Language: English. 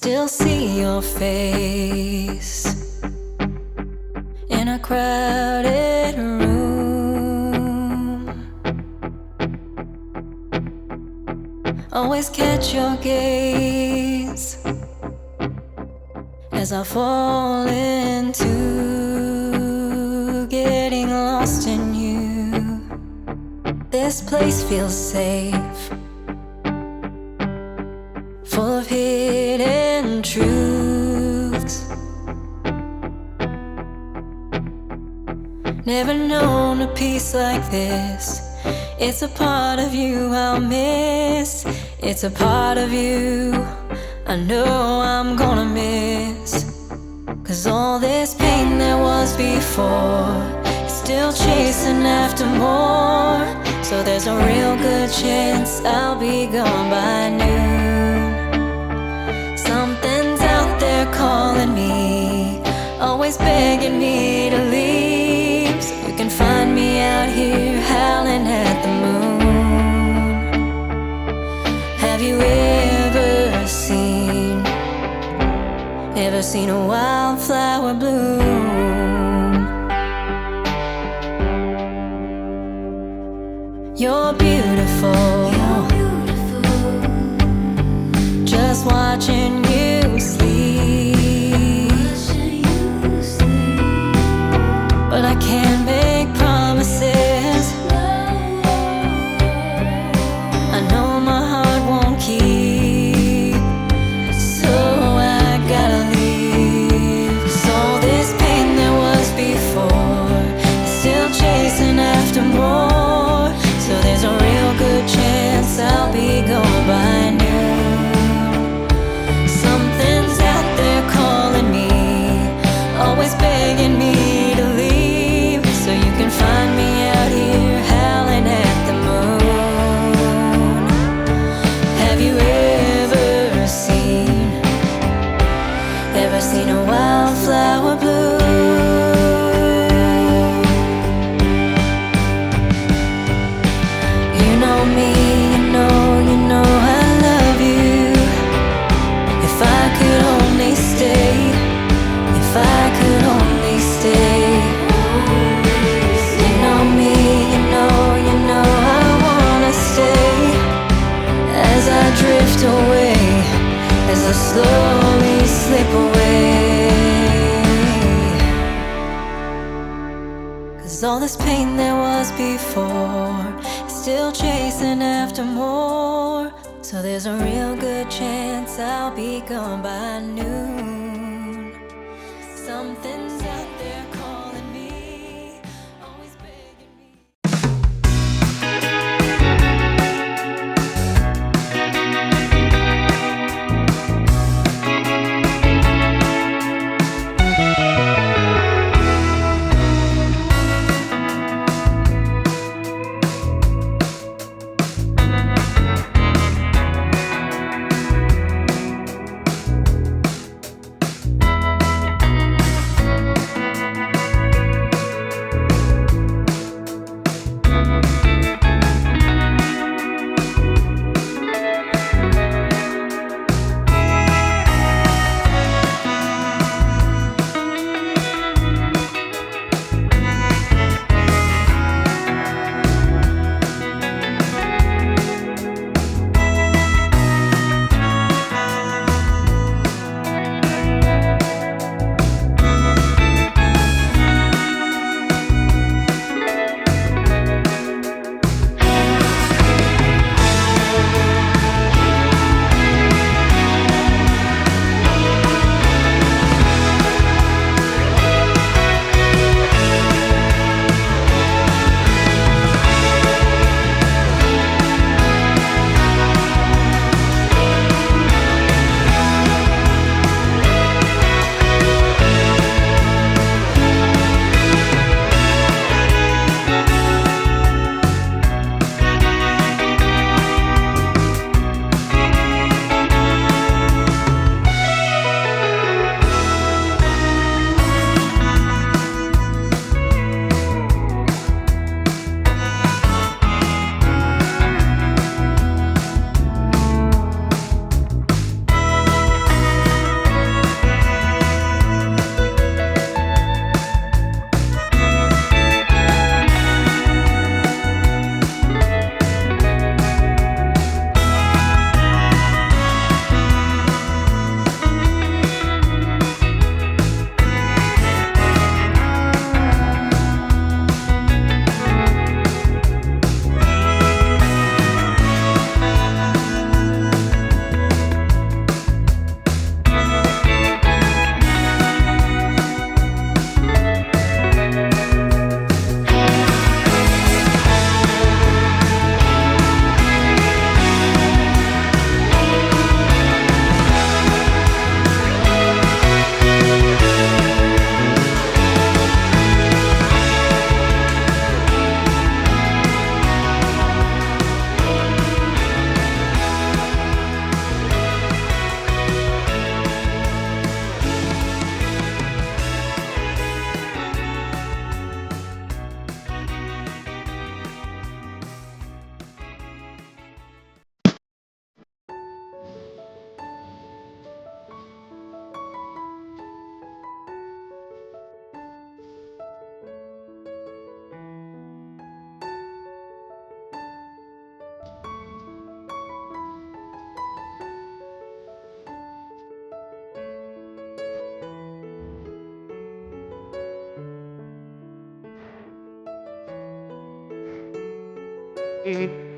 still see your face in a crowded room. Always catch your gaze as I fall into getting lost in you. This place feels safe, full of hidden truths. Never known a peace like this. It's a part of you I'll miss. It's a part of you I know I'm gonna miss. 'Cause all this pain there was before is still chasing after more. So there's a real good chance I'll be gone by noon. Something's out there calling me, always begging me to leave. So you can find me out here howling at the moon. Have you ever seen a wildflower bloom? You're beautiful, just watching you sleep. But I can't make promises. I know my heart won't keep, so I gotta leave. 'Cause all this pain there was before is still chasing after more. So there's a real good chance I'll be gone by noon. Something's out there calling me, always begging me to leave. So you can find me out here howling at the moon. Have you ever seen a wildflower bloom? You know me, you know I love you. If I could only stay, if I could only stay. You know me, you know I wanna stay. As I drift away, as I slowly slip away. 'Cause all this pain there was before is still chasing after more. So there's a real good chance I'll be gone by noon. Something's out there calling me, always begging me. Mm-hmm.